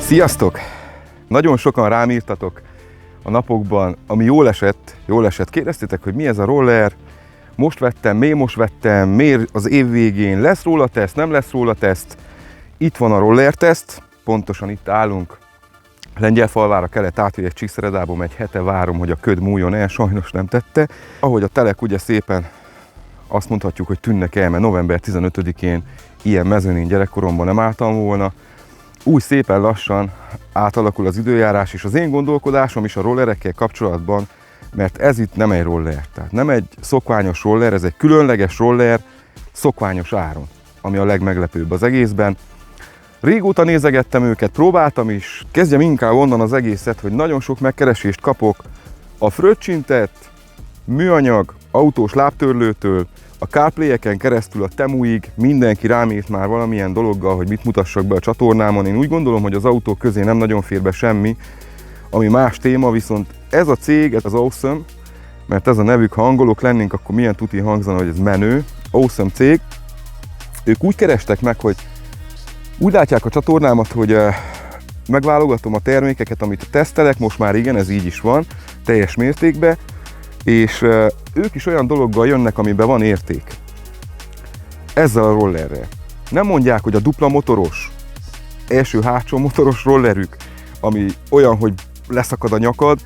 Sziasztok! Nagyon sokan rám írtatok a napokban, ami jól esett. Kérdeztétek, hogy mi ez a roller, most vettem, miért az év végén, lesz róla teszt, nem lesz róla teszt. Itt van a roller teszt, pontosan itt állunk. Lengyelfalvára kellett átvigyek Csíkszeredából, egy hete várom, hogy a köd múljon el, sajnos nem tette. Ahogy a telek ugye szépen azt mondhatjuk, hogy tűnnek el, mert november 15-én ilyen mezőn én gyerekkoromban nem álltam volna. Úgy szépen lassan átalakul az időjárás, és az én gondolkodásom is a rollerekkel kapcsolatban, mert ez itt nem egy roller, tehát nem egy szokványos roller, ez egy különleges roller, szokványos áron, ami a legmeglepőbb az egészben. Régóta nézegettem őket, próbáltam is, kezdjem inkább onnan az egészet, hogy nagyon sok megkeresést kapok a fröccsintett, műanyag, autós lábtörlőtől, a CarPlay-eken keresztül a Temuig, mindenki rám írt már valamilyen dologgal, hogy mit mutassak be a csatornámon. Én úgy gondolom, hogy az autók közé nem nagyon fér be semmi, ami más téma, viszont ez a cég, ez az Awesome, mert ez a nevük, ha angolok lennénk, akkor milyen tuti hangzana, hogy ez menő, Awesome cég. Ők úgy kerestek meg, hogy úgy látják a csatornámat, hogy megválogatom a termékeket, amit tesztelek, most már igen, ez így is van, teljes mértékben, és ők is olyan dologgal jönnek, amiben van érték. Ezzel a rollerrel. Nem mondják, hogy a dupla motoros, első-hátsó motoros rollerük, ami olyan, hogy leszakad a nyakad,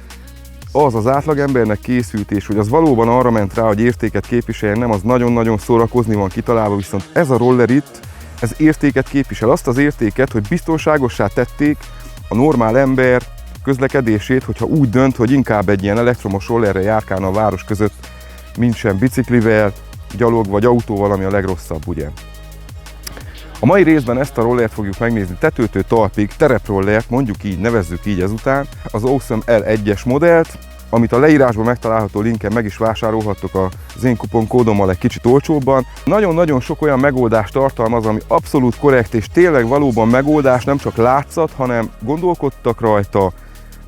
az az átlagembernek készült, és hogy az valóban arra ment rá, hogy értéket képviseljen, nem, az nagyon-nagyon szórakozni van kitalálva, viszont ez a roller itt, ez értéket képvisel. Azt az értéket, hogy biztonságossá tették a normál ember közlekedését, hogyha úgy dönt, hogy inkább egy ilyen elektromos rollerre járkálna a város között, mint sem biciklivel, gyalog vagy autóval, ami a legrosszabb, ugye. A mai részben ezt a rollert fogjuk megnézni tetőtől talpig, tereprollert, mondjuk így, nevezzük így ezután, az Awesome L1-es modellt, amit a leírásban megtalálható linken meg is vásárolhattok az én kuponkódommal egy kicsit olcsóbban. Nagyon-nagyon sok olyan megoldást tartalmaz, ami abszolút korrekt és tényleg valóban megoldás, nem csak látszat, hanem gondolkodtak rajta,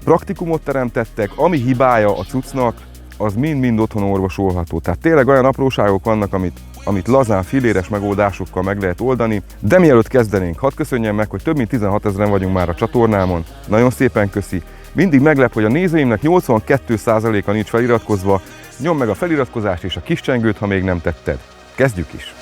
praktikumot teremtettek, ami hibája a cuccnak, az mind-mind otthon orvosolható. Tehát tényleg olyan apróságok vannak, amit lazán, filéres megoldásokkal meg lehet oldani. De mielőtt kezdenénk, hadd köszönjem meg, hogy több mint 16 000-en vagyunk már a csatornámon. Nagyon szépen köszi. Mindig meglep, hogy a nézőimnek 82%-a nincs feliratkozva. Nyomd meg a feliratkozást és a kis csengőt, ha még nem tetted. Kezdjük is!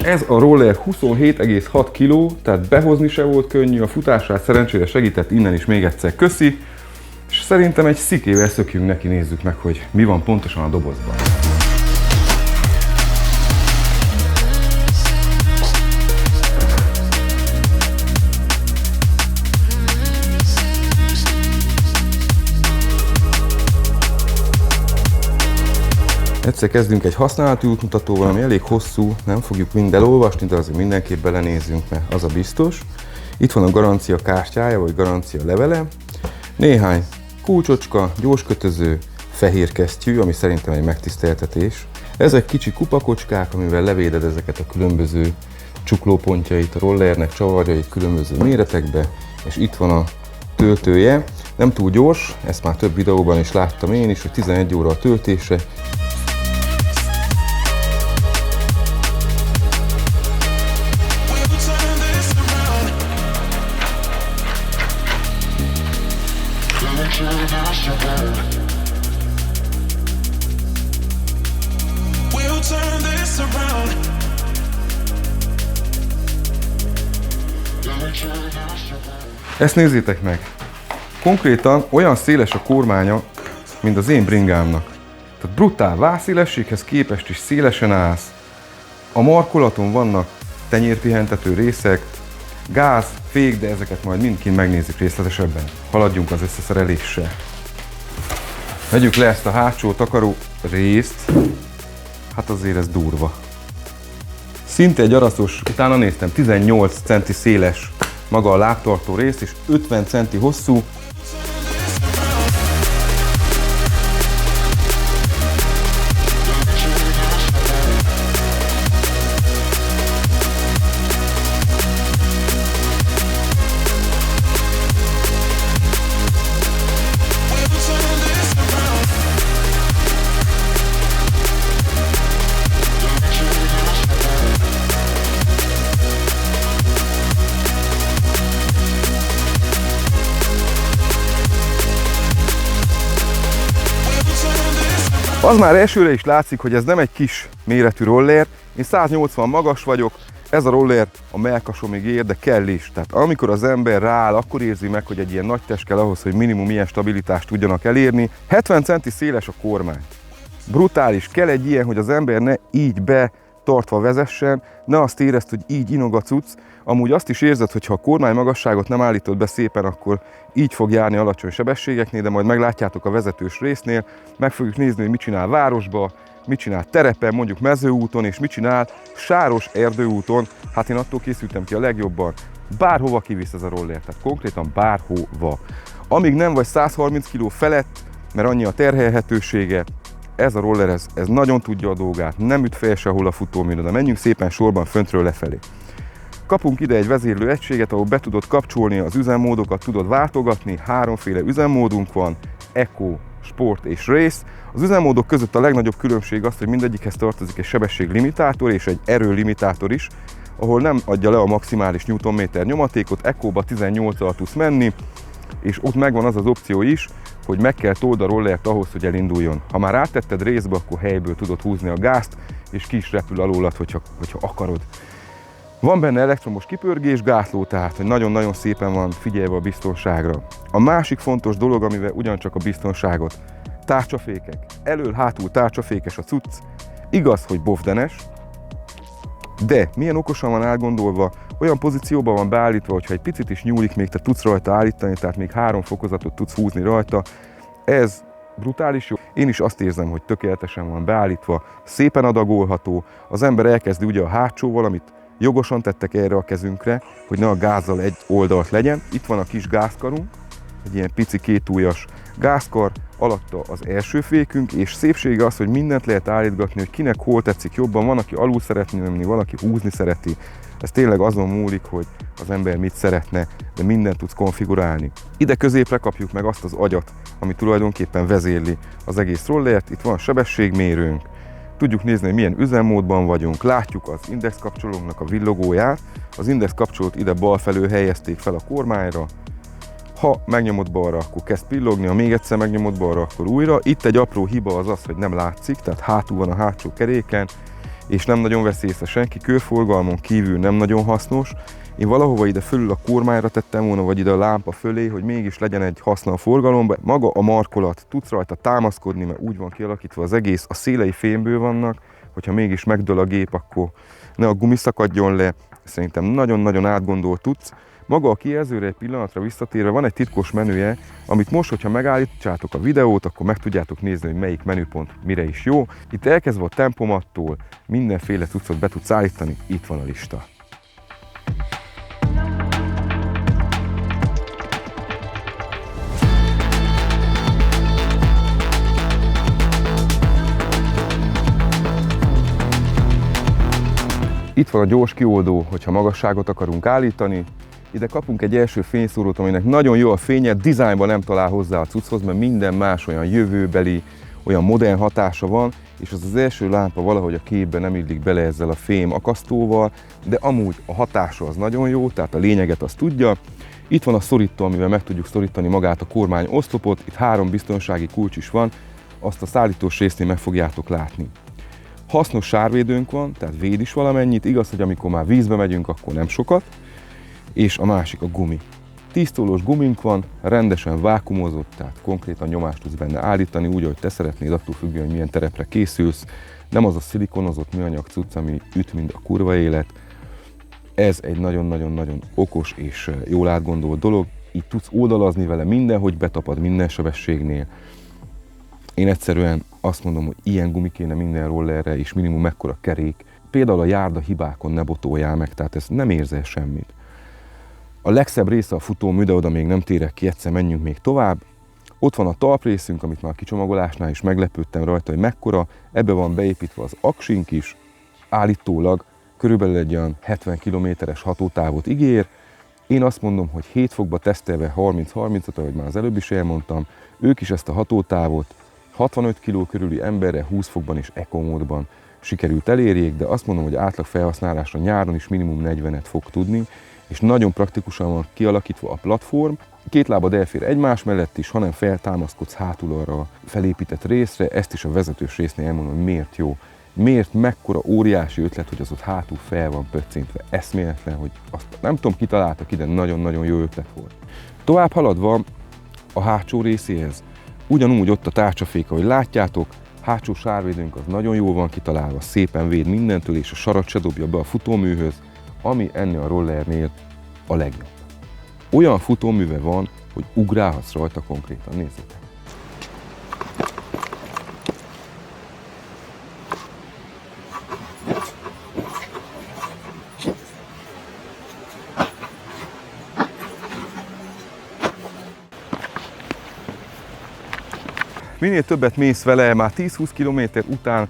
Ez a roller 27,6 kg, tehát behozni se volt könnyű, a futását szerencsére segített, innen is még egyszer köszi. És szerintem egy szikével szökjünk neki, nézzük meg, hogy mi van pontosan a dobozban. Egyszer kezdünk egy használati útmutatóval, ami elég hosszú, nem fogjuk mind elolvasni, de azért mindenképp belenézzünk, mert az a biztos. Itt van a garancia kártyája, vagy garancia levele. Néhány kulcsocska, gyorskötöző, fehér kesztyű, ami szerintem egy megtiszteltetés. Ezek kicsi kupakocskák, amivel levéded ezeket a különböző csuklópontjait a rollernek, csavarjait különböző méretekbe, és itt van a töltője. Nem túl gyors, ezt már több videóban is láttam én is, hogy 11 óra a töltése. Ezt nézzétek meg! Konkrétan olyan széles a kormánya, mint az én bringámnak. Tehát brutál vászélességhez képest is szélesen állsz. A markolaton vannak tenyérpihentető részek, gáz, fék, de ezeket majd mindkint megnézzük részletesebben. Haladjunk az összeszereléssel. Vegyük le ezt a hátsó takaró részt. Hát azért ez durva. Szinte egy araszos, utána néztem, 18 centi széles maga a lábtartó rész, és 50 centi hosszú. Az már elsőre is látszik, hogy ez nem egy kis méretű roller. Én 180 magas vagyok, ez a roller a mellkasomig ér, de kell is. Tehát amikor az ember rááll, akkor érzi meg, hogy egy ilyen nagy test kell ahhoz, hogy minimum ilyen stabilitást tudjanak elérni. 70 centi széles a kormány. Brutális, kell egy ilyen, hogy az ember ne így betartva vezessen, ne azt érezd, hogy így inog a cucc. Amúgy azt is érzed, hogy ha a kormány magasságot nem állítod be szépen, akkor így fog járni alacsony sebességeknél, de majd meglátjátok a vezetős résznél, meg fogjuk nézni, hogy mit csinál városba, mit csinál terepen, mondjuk mezőúton, és mit csinál sáros erdőúton. Hát én attól készültem ki a legjobban, bárhova kivisz ez a roller, tehát konkrétan bárhova. Amíg nem vagy 130 kg felett, mert annyi a terhelhetősége, ez a roller, ez nagyon tudja a dolgát, nem üt fel sehol a futóműre, de menjünk szépen sorban föntről lefelé. Kapunk ide egy vezérlő egységet, ahol be tudod kapcsolni az üzemmódokat, tudod váltogatni, háromféle üzemmódunk van, Eco, Sport és Race. Az üzemmódok között a legnagyobb különbség az, hogy mindegyikhez tartozik egy sebességlimitátor és egy erőlimitátor is, ahol nem adja le a maximális newtonméter nyomatékot, Eco-ba 18-al tudsz menni, és ott megvan az az opció is, hogy meg kell told a rollert ahhoz, hogy elinduljon. Ha már áttetted részbe, akkor helyből tudod húzni a gázt, és ki is repül alólad, hogyha akarod. Van benne elektromos kipörgés, gátló, tehát hogy nagyon-nagyon szépen van figyelve a biztonságra. A másik fontos dolog, amivel ugyancsak a biztonságot, tárcsafékek. Elől-hátul tárcsafékes a cucc. Igaz, hogy bofdenes, de milyen okosan van elgondolva, olyan pozícióban van beállítva, hogyha egy picit is nyúlik, még te tudsz rajta állítani, tehát még 3 fokozatot tudsz húzni rajta. Ez brutális jó. Én is azt érzem, hogy tökéletesen van beállítva, szépen adagolható. Az ember elkezdi ugye a hátsóval, amit jogosan tettek erre a kezünkre, hogy ne a gázzal egy oldalt legyen. Itt van a kis gázkarunk, egy ilyen pici kétújas gázkar, alatta az első fékünk, és szépsége az, hogy mindent lehet állítgatni, hogy kinek hol tetszik jobban. Van, aki alul szeretné nyomni, valaki húzni szereti. Ez tényleg azon múlik, hogy az ember mit szeretne, de mindent tudsz konfigurálni. Ide középre kapjuk meg azt az agyat, ami tulajdonképpen vezérli az egész rollert. Itt van sebességmérőnk, tudjuk nézni, hogy milyen üzemmódban vagyunk, látjuk az index kapcsolónknak a villogóját. Az index kapcsolót ide bal felől helyezték fel a kormányra. Ha megnyomod balra, akkor kezd pillogni, ha még egyszer megnyomod balra, akkor újra. Itt egy apró hiba az az, hogy nem látszik, tehát hátul van a hátsó keréken, és nem nagyon veszi észre senki, körforgalmon kívül nem nagyon hasznos. Én valahova ide fölül a kormányra tettem volna, vagy ide a lámpa fölé, hogy mégis legyen egy haszna a forgalomban. Maga a markolat, tudsz rajta támaszkodni, mert úgy van kialakítva az egész, a szélei fémből vannak, hogyha mégis megdől a gép, akkor ne a gumi szakadjon le. Szerintem nagyon-nagyon átgondolt tudsz. Maga a kijelzőre egy pillanatra visszatérve van egy titkos menüje, amit most, hogyha megállítsátok a videót, akkor meg tudjátok nézni, hogy melyik menüpont mire is jó. Itt elkezdve a tempomattól mindenféle cuccot be tudsz állítani, itt van a lista. Itt van a gyors kioldó, hogyha magasságot akarunk állítani. Ide kapunk egy első fényszórót, aminek nagyon jó a fénye, dizájnban nem talál hozzá a cucchoz, mert minden más olyan jövőbeli, olyan modern hatása van, és az első lámpa valahogy a képbe nem illik bele ezzel a fém akasztóval, de amúgy a hatása az nagyon jó, tehát a lényeget azt tudja. Itt van a szorító, amivel meg tudjuk szorítani magát a kormány oszlopot, itt 3 biztonsági kulcs is van, azt a szállítós résznél meg fogjátok látni. Hasznos sárvédőnk van, tehát véd is valamennyit, igaz, hogy amikor már vízbe megyünk, akkor nem sokat. És a másik a gumi. 10 tólós gumink van, rendesen vákuumozott, tehát konkrétan nyomást tudsz benne állítani, úgy, ahogy te szeretnéd, attól függően, hogy milyen terepre készülsz. Nem az a szilikonozott műanyag cucc, ami üt, mint a kurva élet. Ez egy nagyon-nagyon-nagyon okos és jól átgondolt dolog. Így tudsz oldalazni vele mindenhogy betapad minden sebességnél. Én egyszerűen azt mondom, hogy ilyen gumi kéne minden rollerre, és minimum mekkora kerék. Például a járda hibákon ne botoljál meg, tehát ez nem érzel semmit. A legszebb része a futómű, de oda még nem térek ki, egyszer menjünk még tovább. Ott van a talprészünk, amit már a kicsomagolásnál is meglepődtem rajta, hogy mekkora. Ebbe van beépítve az aksink is, állítólag körülbelül egy olyan 70 km-es hatótávot ígér. Én azt mondom, hogy 7 fokba tesztelve 30-30-at, ahogy már az előbb is elmondtam, ők is ezt a hatótávot 65 kg körüli emberre 20 fokban és eco módban sikerült elérjék, de azt mondom, hogy átlag felhasználásra nyáron is minimum 40-et fog tudni, és nagyon praktikusan van kialakítva a platform. Két lábad elfér egymás mellett is, hanem feltámaszkodsz hátul arra a felépített részre, ezt is a vezetős résznél elmondom, hogy miért jó. Miért mekkora óriási ötlet, hogy az ott hátul fel van pöccintve. Eszméletlen, hogy azt nem tudom, ki találta ki, de nagyon-nagyon jó ötlet volt. Tovább haladva a hátsó részéhez, ugyanúgy ott a tárcsafék, ahogy látjátok, hátsó sárvédőnk az nagyon jól van kitalálva, szépen véd mindentől, és a sarat se dobja be a futóműhöz, ami ennél a rollernél a legjobb. Olyan futóműve van, hogy ugrálhatsz rajta konkrétan, nézzétek. Minél többet mész vele, már 10-20 km után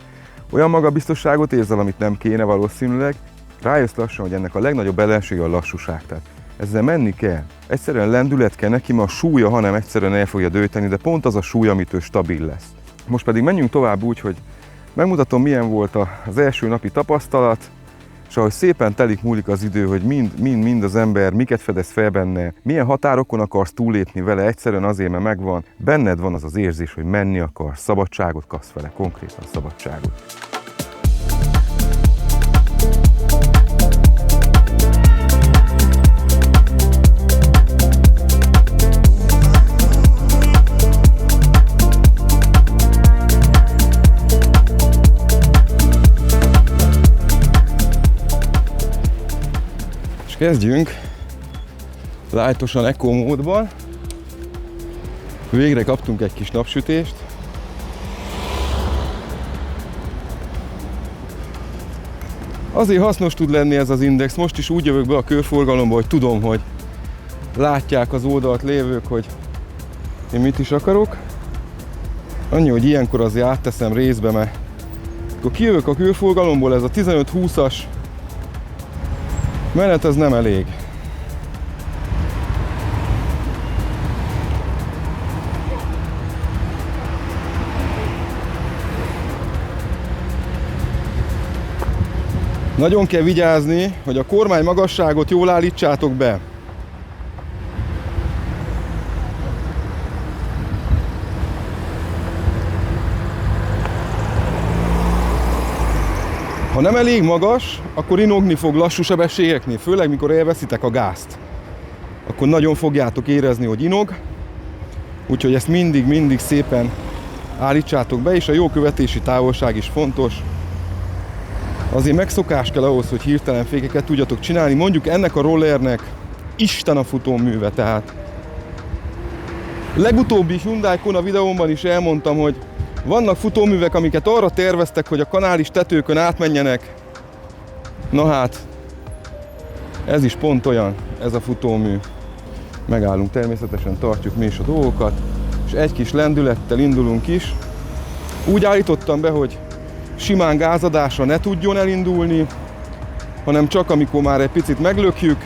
olyan magabiztosságot érzel, amit nem kéne valószínűleg, rájössz lassan, hogy ennek a legnagyobb ellensége a lassúság. Tehát ezzel menni kell. Egyszerűen lendület kell neki, mert a súlya, hanem egyszerűen el fogja dőteni, de pont az a súly, amitől stabil lesz. Most pedig menjünk tovább úgy, hogy megmutatom, milyen volt az első napi tapasztalat, és ahogy szépen telik múlik az idő, hogy mind az ember miket fedez fel benne, milyen határokon akarsz túllépni vele, egyszerűen azért, mert megvan, benned van az az érzés, hogy menni akarsz, szabadságot kapsz vele, konkrétan szabadságot. Kezdjünk lightosan eco módban. Végre kaptunk egy kis napsütést. Azért hasznos tud lenni ez az index. Most is úgy jövök be a körforgalomba, hogy tudom, hogy látják az oldalt lévők, hogy én mit is akarok. Annyi, hogy ilyenkor azért átteszem részbe, mert akkor kijövök a körforgalomból, ez a 15-20-as menet az nem elég. Nagyon kell vigyázni, hogy a kormány magasságot jól állítsátok be. Ha nem elég magas, akkor inogni fog lassú sebességeknél, főleg mikor elveszitek a gázt. Akkor nagyon fogjátok érezni, hogy inog, úgyhogy ezt mindig szépen állítsátok be, és a jó követési távolság is fontos. Azért megszokás kell ahhoz, hogy hirtelen fékeket tudjatok csinálni. Mondjuk ennek a rollernek Isten a futóműve, tehát. Legutóbbi Hyundai Kona videómban is elmondtam, hogy vannak futóművek, amiket arra terveztek, hogy a kanális tetőkön átmenjenek. Na hát, ez is pont olyan, ez a futómű. Megállunk természetesen, tartjuk mi is a dolgokat, és egy kis lendülettel indulunk is. Úgy állítottam be, hogy simán gázadásra ne tudjon elindulni, hanem csak amikor már egy picit meglökjük.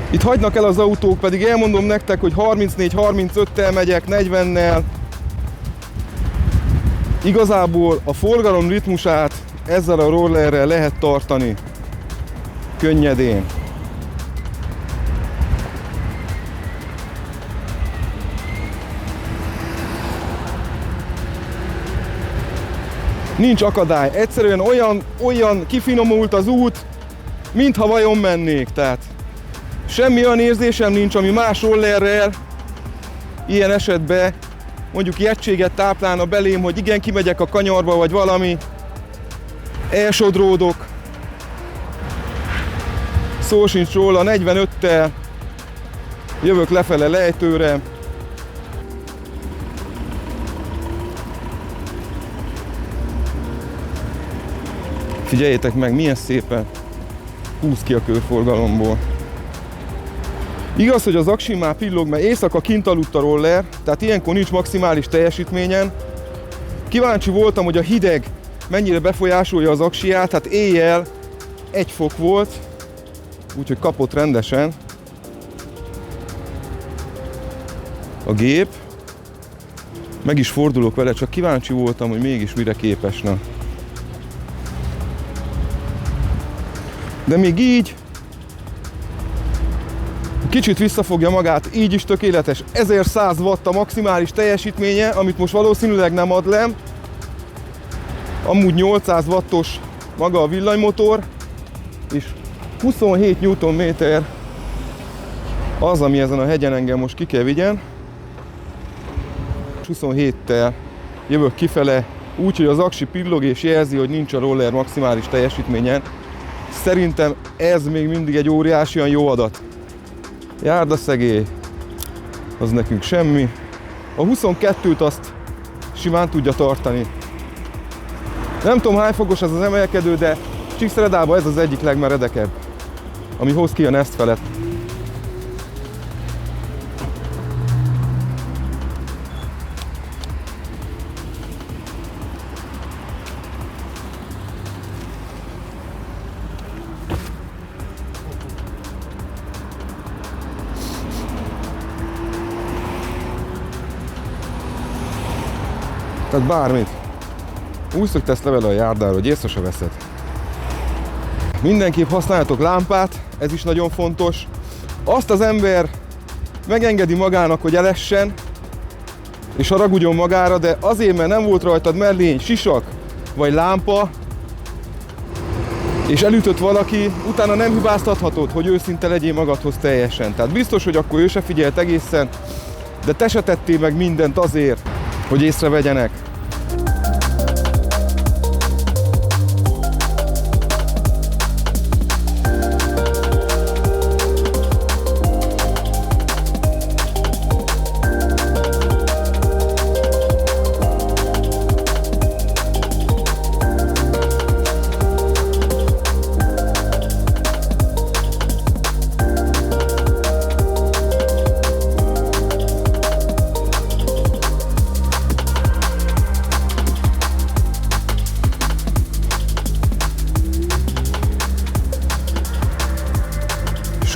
Itt hagynak el az autók, pedig elmondom nektek, hogy 34-35-tel megyek, 40-nel. Igazából a forgalom ritmusát ezzel a rollerrel lehet tartani könnyedén. Nincs akadály, egyszerűen olyan kifinomult az út, mintha vajon mennék, tehát semmi olyan érzésem nincs, ami más rollerrel ilyen esetben mondjuk jegységet táplálna belém, hogy igen, kimegyek a kanyarba, vagy valami, elsodródok. Szó sincs róla, 45-tel jövök lefele lejtőre. Figyeljétek meg, milyen szépen húz ki a körforgalomból. Igaz, hogy az aksim már pillog, mert éjszaka kint aludt a roller, tehát ilyenkor nincs maximális teljesítményen. Kíváncsi voltam, hogy a hideg mennyire befolyásolja az aksiját, hát éjjel 1 fok volt, úgyhogy kapott rendesen a gép. Meg is fordulok vele, csak kíváncsi voltam, hogy mégis mire képesne. De még így Kicsit visszafogja magát, így is tökéletes. 1100 watt a maximális teljesítménye, amit most valószínűleg nem ad le. Amúgy 800 wattos maga a villanymotor, és 27 Nm az, ami ezen a hegyen engem most ki kell vigyen. 27-tel jövök kifele, úgyhogy az aksi pillog és jelzi, hogy nincs a roller maximális teljesítményen. Szerintem ez még mindig egy óriásian jó adat. Járdaszegély, az nekünk semmi. A 22-t azt simán tudja tartani. Nem tudom hány fokos ez az emelkedő, de Csíkszeredában ez az egyik legmeredekebb, ami hoz ki a Nest felett. Tehát bármit. Úgy szöktesz le vele a járdára, hogy észre se veszed. Mindenképp használjatok lámpát, ez is nagyon fontos. Azt az ember megengedi magának, hogy elessen, és haragudjon magára, de azért, mert nem volt rajtad mellény, sisak vagy lámpa, és elütött valaki, utána nem hibáztathatod, hogy őszinte legyél magadhoz teljesen. Tehát biztos, hogy akkor ő se figyelt egészen, de te se tettél meg mindent azért, hogy észrevegyenek.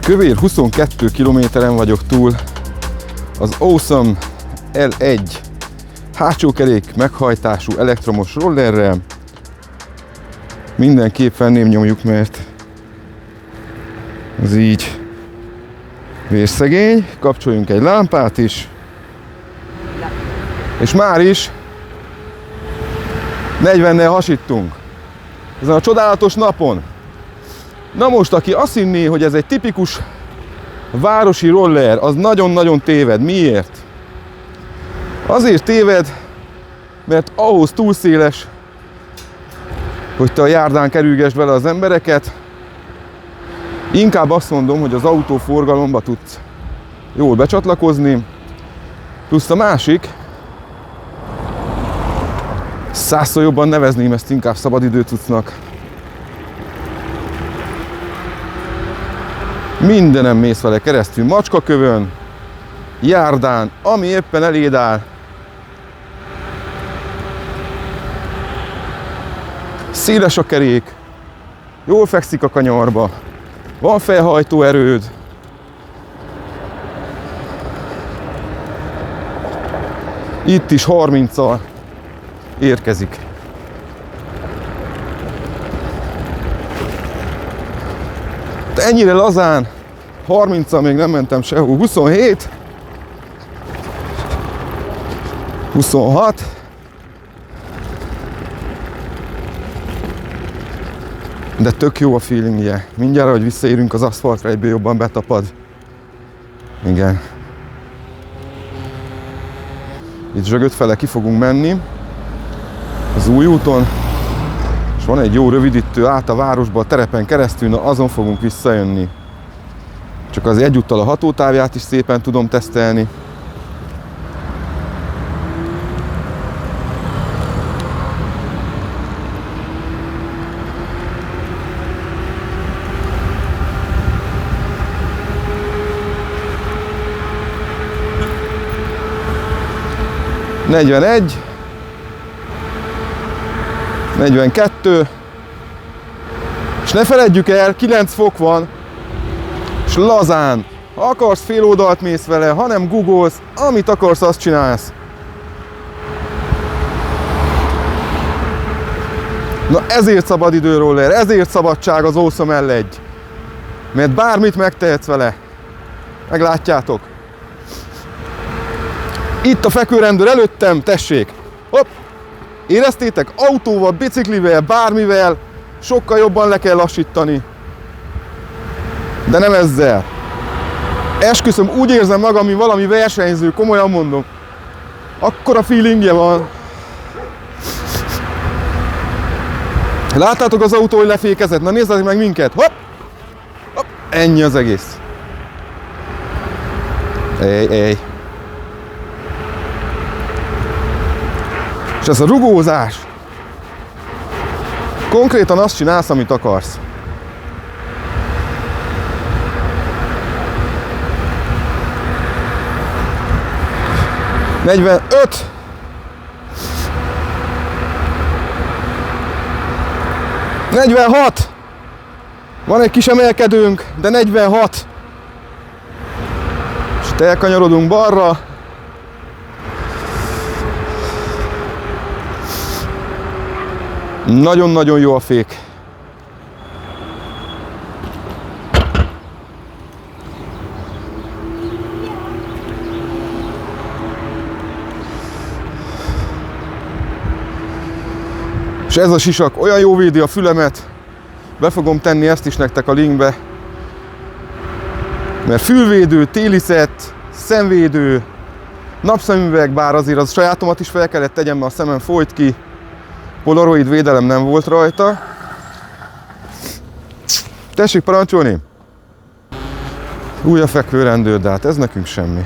Kövér 22 kilométeren vagyok túl az Awesome L1 hátsókerék meghajtású elektromos rollerrel. Mindenképp fenném nyomjuk, mert ez így vérszegény. Kapcsoljunk egy lámpát is. És már is 40-nel hasítunk ezen a csodálatos napon. Na most, aki azt hinné, hogy ez egy tipikus városi roller, az nagyon-nagyon téved. Miért? Azért téved, mert ahhoz túl széles, hogy te a járdán kerülgesd vele az embereket. Inkább azt mondom, hogy az autóforgalomba tudsz jól becsatlakozni. Plusz a másik, százszor jobban nevezném ezt inkább szabadidőcuccnak. Mindenem mész vele keresztül, macskakövön, járdán, ami éppen eléd áll. Széles a kerék, jól fekszik a kanyarba, van felhajtó erőd. Itt is 30-al érkezik. Ennyire lazán, 30-al még nem mentem sehol, 27, 26, de tök jó a feelingje. Mindjárt, hogy visszaérünk az aszfaltra, egyből jobban betapad. Igen. Itt Zsögöt fele ki fogunk menni az új úton. És van egy jó rövidítő át a városba, a terepen keresztül, na azon fogunk visszajönni. Csak az egyúttal a hatótávját is szépen tudom tesztelni. ...41... 42, és ne feledjük el, 9 fok van, és lazán, ha akarsz fél oldalt mész vele, ha nem googolsz, amit akarsz, azt csinálsz. Na ezért szabadidő roller, ezért szabadság az Awesome L1, mert bármit megtehetsz vele. Meglátjátok. Itt a fekvőrendőr előttem, tessék. Hopp. Éreztétek? Autóval, biciklivel, bármivel sokkal jobban le kell lassítani. De nem ezzel. Esküszöm, úgy érzem magam, mint valami versenyző, komolyan mondom. Akkora feelingje van. Láttátok az autó, hogy lefékezett? Na nézzetek meg minket. Hopp! Hopp! Ennyi az egész. Ej. És ez a rugózás. Konkrétan azt csinálsz, amit akarsz. ...45! ...46! Van egy kis emelkedőnk, de 46! És itt elkanyarodunk balra. Nagyon-nagyon jó a fék. És ez a sisak olyan jó védi a fülemet, be fogom tenni ezt is nektek a linkbe, mert fülvédő, téli szett, szemvédő, napszemüveg, bár azért az sajátomat is fel kellett tegyem, mert a szemem folyt ki, polaroid védelem nem volt rajta. Tessék parancsolni! Új a fekvőrendőr, de hát ez nekünk semmi.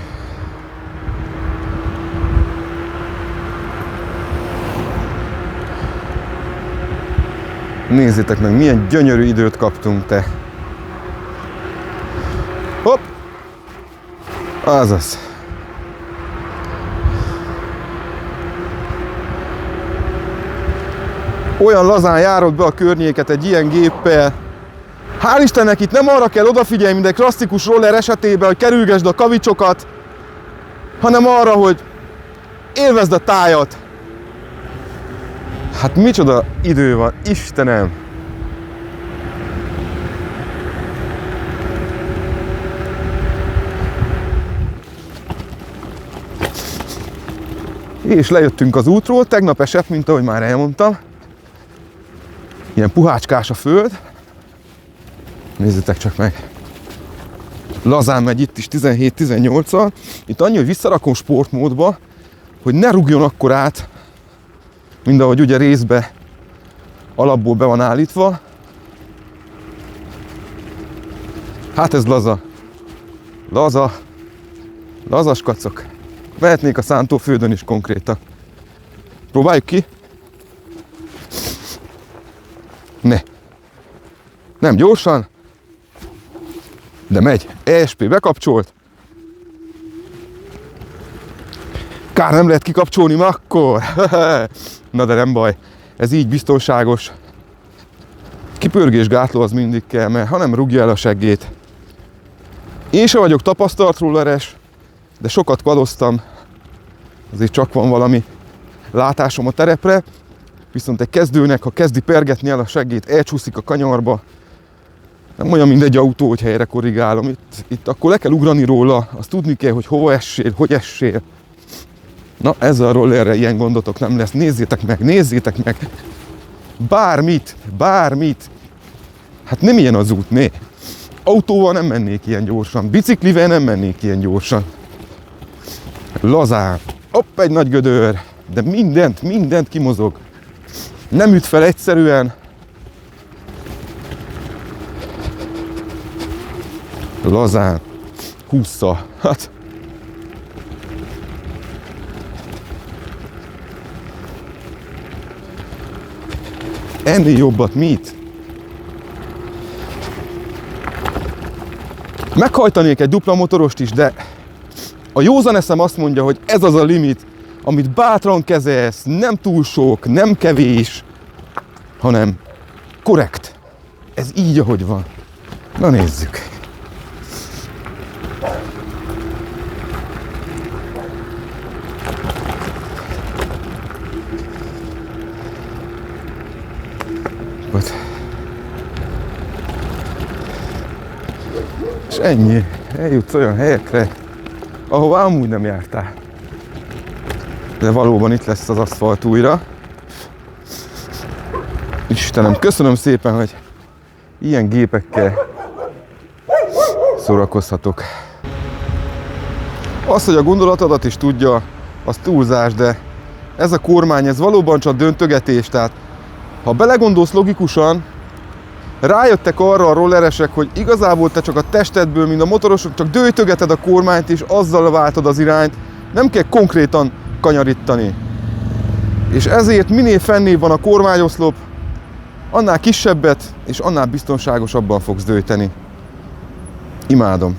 Nézzétek meg, milyen gyönyörű időt kaptunk, te! Hopp! Azaz! Olyan lazán járod be a környéket egy ilyen géppel. Hál' Istennek itt nem arra kell odafigyelni, mint egy klasszikus roller esetében, hogy kerülgesd a kavicsokat, hanem arra, hogy élvezd a tájat. Hát micsoda idő van, Istenem! És lejöttünk az útról, tegnap esett, mint ahogy már elmondtam. Ilyen puhácskás a föld. Nézzétek csak meg. Lazán megy itt is 17-18-al. Itt annyi, hogy visszarakom sportmódba, hogy ne rúgjon akkor át, mint ahogy ugye részbe alapból be van állítva. Hát ez laza. Lazas kacok. Mehetnék a szántóföldön is konkrétan. Próbáljuk ki. Ne. Nem gyorsan, de megy. ESP bekapcsolt. Kár nem lehet kikapcsolni ma akkor. Na de nem baj. Ez így biztonságos. Kipörgésgátló az mindig kell, mert ha nem rúgja el a seggét. Én sem vagyok tapasztalt rolleres, de sokat kvadoztam. Azért csak van valami látásom a terepre. Viszont egy kezdőnek, ha kezdi pergetni el a seggét, elcsúszik a kanyarba. Nem olyan, mint egy autó, hogy helyre korrigálom. Itt akkor le kell ugrani róla, azt tudni kell, hogy hova essél, hogy essél. Na, ezzel a rollerre ilyen gondotok nem lesz. Nézzétek meg! Bármit! Hát nem ilyen az út, né? Autóval nem mennék ilyen gyorsan, biciklivel nem mennék ilyen gyorsan. Lazán. Hopp, egy nagy gödör. De mindent kimozog. Nem üt fel egyszerűen. Lazán. Hússza. Hát. Ennél jobbat mit? Meghajtanék egy dupla motorost is, de a józan eszem azt mondja, hogy ez az a limit, amit bátran kezelsz, nem túl sok, nem kevés, hanem korrekt. Ez így, ahogy van. Na nézzük. És ennyi. Eljutsz olyan helyekre, ahova amúgy nem jártál. De valóban itt lesz az aszfalt újra. Istenem, köszönöm szépen, hogy ilyen gépekkel szórakozhatok. Az, hogy a gondolatodat is tudja, az túlzás, de ez a kormány, ez valóban csak döntögetés. Tehát, ha belegondolsz logikusan, rájöttek arra a rolleresek, hogy igazából te csak a testedből, mint a motorosok, csak döjtögeted a kormányt, és azzal váltod az irányt, nem kell konkrétan kanyarítani. És ezért minél fennébb van a kormányoszlop, annál kisebbet és annál biztonságosabban fogsz döjteni. Imádom.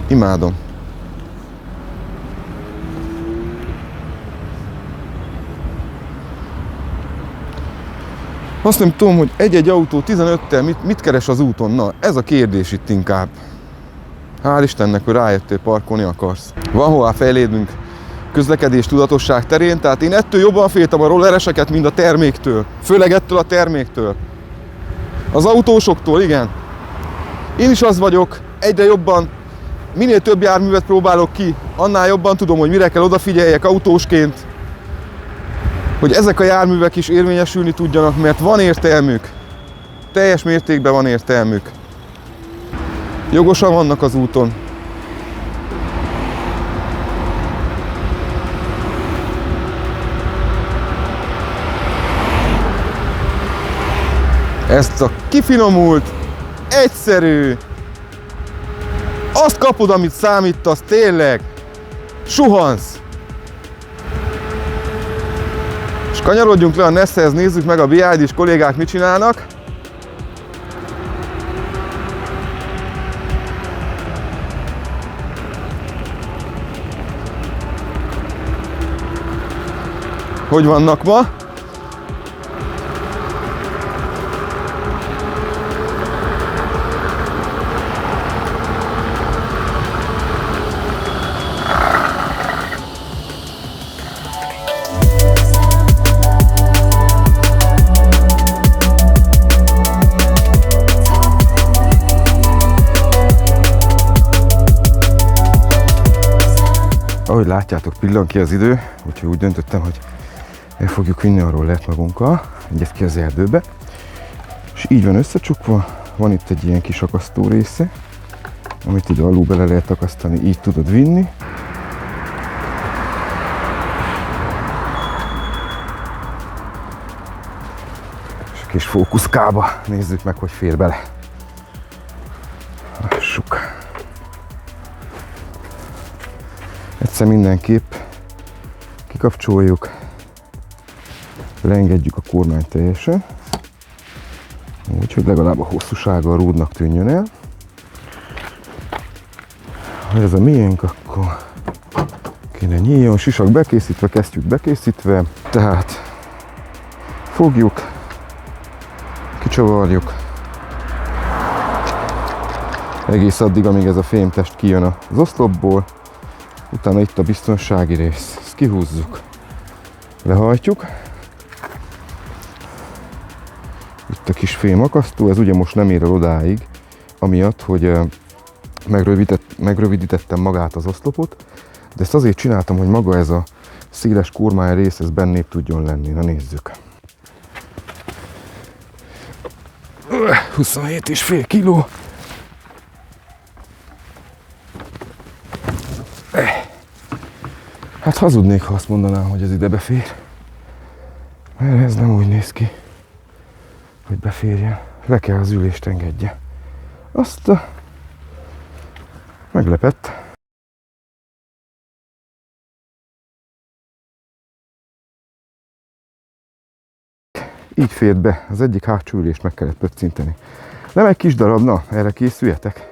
Imádom. Azt nem tudom, hogy egy-egy autó 15-tel mit keres az úton. Na, ez a kérdés itt inkább. Hál' Istennek, hogy rájöttél, parkolni akarsz. Van hová fejlődnünk közlekedés tudatosság terén, tehát én ettől jobban féltem a rollereseket, mint a terméktől. Főleg ettől a terméktől. Az autósoktól, igen. Én is az vagyok, egyre jobban, minél több járművet próbálok ki, annál jobban tudom, hogy mire kell odafigyeljek autósként, hogy ezek a járművek is érvényesülni tudjanak, mert van értelmük. Teljes mértékben van értelmük. Jogosan vannak az úton. Ezt a kifinomult, egyszerű, azt kapod, amit számítasz, tényleg. Suhansz. És kanyarodjunk le a Nessehez, nézzük meg a BYD-s kollégák mit csinálnak. Hogy vannak ma? Ahogy látjátok, pillan ki az idő, úgyhogy úgy döntöttem, hogy el fogjuk vinni a rollert magunkkal, egyet ki az erdőbe. És így van összecsukva, van itt egy ilyen kis akasztó része, amit ide alul bele lehet akasztani, így tudod vinni. És a kis fókuszkába nézzük meg, hogy fér bele. Lássuk. Egyszer mindenképp kikapcsoljuk, leengedjük a kormányt teljesen, úgyhogy legalább a hosszúsága a rúdnak tűnjön el. Ha ez a miénk, akkor kéne nyíljon, sisak bekészítve, kesztyűk bekészítve, tehát fogjuk, kicsavarjuk, egész addig, amíg ez a fémtest kijön az oszlopból. Utána itt a biztonsági rész, ezt kihúzzuk, lehajtjuk. Itt a kis fémakasztó, ez ugye most nem ér el odáig, amiatt, hogy megrövidítettem magát az oszlopot, de ezt azért csináltam, hogy maga ez a széles kormány rész, ez bennébb tudjon lenni. Na nézzük. 27,5 kiló. Hát hazudnék, ha azt mondanám, hogy ez ide befér. Mert ez nem úgy néz ki, hogy beférjen. Le kell az ülést engedje. Azt meglepett. Így fért be, az egyik hátsó ülést meg kellett pöccinteni. Nem egy kis darab, na, erre készüljetek.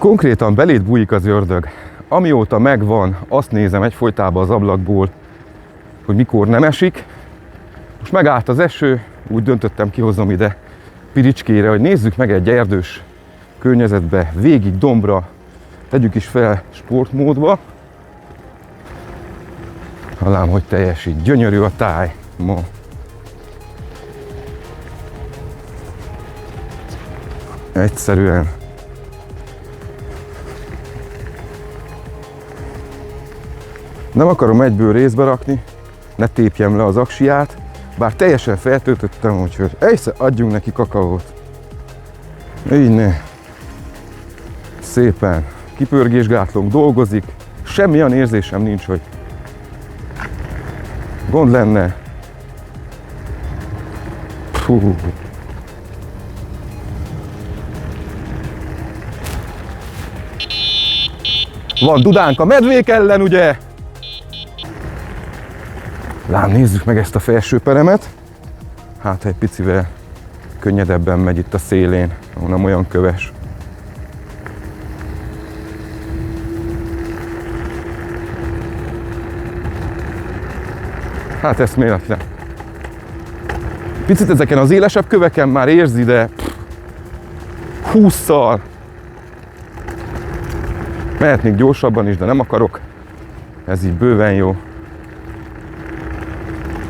Konkrétan beléd bújik az ördög. Amióta megvan, azt nézem egyfolytában az ablakból, hogy mikor nem esik. Most megállt az eső, úgy döntöttem, kihozom ide Piricskére, hogy nézzük meg egy erdős környezetbe, végig dombra, tegyük is fel sportmódba. Hallám, hogy teljesít. Gyönyörű a táj ma. Egyszerűen. Nem akarom egyből részbe rakni, ne tépjem le az aksiát, bár teljesen feltöltöttem, úgyhogy egyszer adjunk neki kakaót. Így ne. Szépen. Kipörgésgátlónk dolgozik, semmi olyan érzésem nincs, hogy gond lenne. Fú. Van dudánk a medvék ellen, ugye? Lám, nézzük meg ezt a felső peremet. Hát egy picivel könnyedebben megy itt a szélén, ahol nem olyan köves. Hát ezt méletlen. Picit ezeken az élesebb köveken már érzi, de 20-szal. Mehetnék gyorsabban is, de nem akarok. Ez így bőven jó.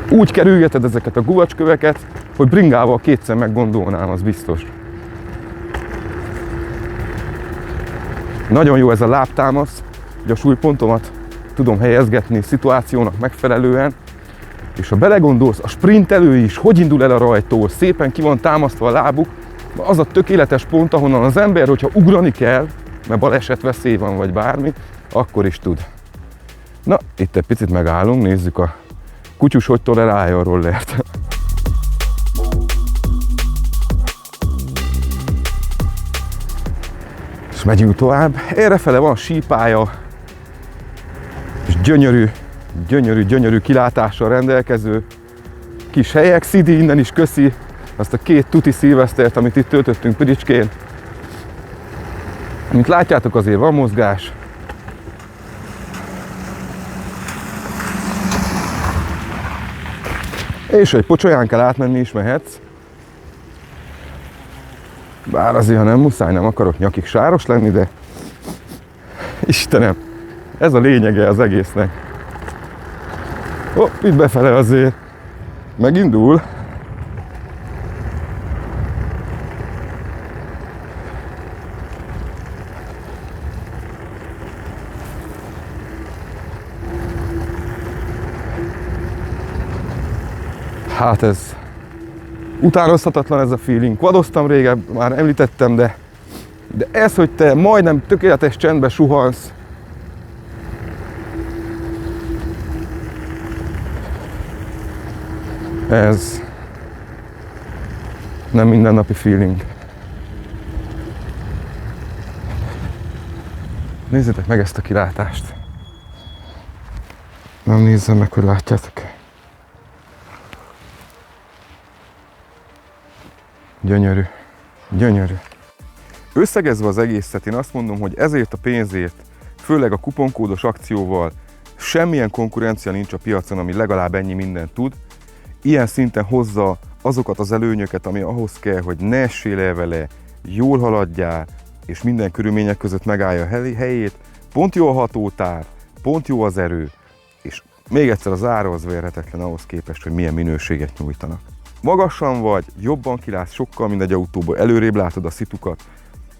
Úgy kerülgeted ezeket a guvacsköveket, hogy bringával kétszer meggondolnám, az biztos. Nagyon jó ez a lábtámasz, hogy a súlypontomat tudom helyezgetni szituációnak megfelelően. És ha belegondolsz, a sprintelő is hogy indul el a rajtól, szépen ki van támasztva a lábuk, az a tökéletes pont, ahonnan az ember, hogyha ugrani kell, mert balesetveszély van, vagy bármi, akkor is tud. Na, itt egy picit megállunk, nézzük a kutyus, hogy tolerálja a rollert. És megyünk tovább. Errefele van sípálya, és gyönyörű kilátással rendelkező kis helyek. Szidi innen is köszi azt a 2 tuti szilvesztert, amit itt töltöttünk Piricskén. Mint látjátok, azért van mozgás. És egy pocsolyán kell átmenni is mehetsz. Bár azért, ha nem muszáj, nem akarok nyakig sáros lenni, de Istenem, ez a lényege az egésznek. Itt befele azért megindul. Hát ez utánozhatatlan, ez a feeling. Quadoztam régebb, már említettem, de ez, hogy te majdnem tökéletes csendbe suhansz, ez nem mindennapi feeling. Nézzétek meg ezt a kilátást. Nem nézzem meg, hogy látjátok. Gyönyörű. Összegezve az egészet, én azt mondom, hogy ezért a pénzért, főleg a kuponkódos akcióval semmilyen konkurencia nincs a piacon, ami legalább ennyi mindent tud. Ilyen szinten hozza azokat az előnyöket, ami ahhoz kell, hogy ne essél el vele, jól haladjál, és minden körülmények között megállja a helyét. Pont jó a hatótár, pont jó az erő, és még egyszer az ára az verhetetlen ahhoz képest, hogy milyen minőséget nyújtanak. Magasan vagy, jobban kilátsz sokkal, mint egy autóból, előrébb látod a szitukat.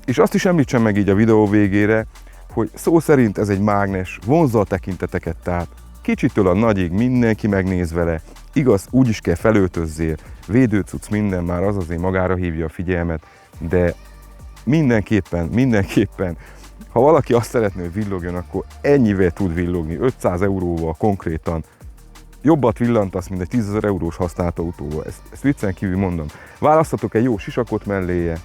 És azt is említsem meg így a videó végére, hogy szó szerint ez egy mágnes, vonzza a tekinteteket, tehát kicsitől a nagyig mindenki megnéz vele. Igaz, úgy is kell felöltözzél, védőcucc, minden, már az azért magára hívja a figyelmet, de mindenképpen, ha valaki azt szeretné, hogy villogjon, akkor ennyivel tud villogni, 500 euróval konkrétan. Jobbat villantasz, mint egy 10 000 eurós használt autóval. Ezt viccen kívül mondom. Választatok egy jó sisakot melléje.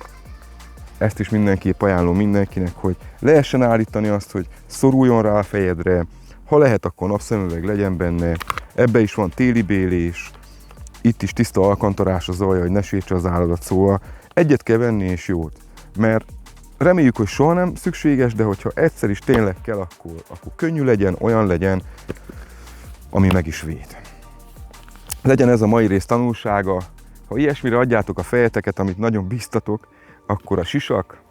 Ezt is mindenképp ajánlom mindenkinek, hogy lehessen állítani azt, hogy szoruljon rá a fejedre. Ha lehet, akkor napszemüveg legyen benne. Ebbe is van téli bélés. Itt is tiszta alkantarás az alja, hogy ne sértse az álladat, szóval egyet kell venni és jót. Mert Reméljük, hogy soha nem szükséges, de hogyha egyszer is tényleg kell, akkor könnyű legyen, olyan legyen, ami meg is véd. Legyen ez a mai rész tanulsága. Ha ilyesmire adjátok a fejeteket, amit nagyon bíztatok, akkor a sisak,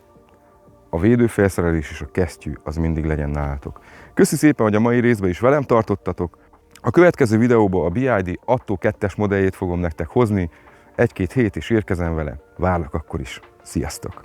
a védőfelszerelés és a kesztyű az mindig legyen nálatok. Köszi szépen, hogy a mai részben is velem tartottatok. A következő videóban a BID Atto 2-es modelljét fogom nektek hozni. 1-2 hét és érkezem vele. Várlak akkor is. Sziasztok!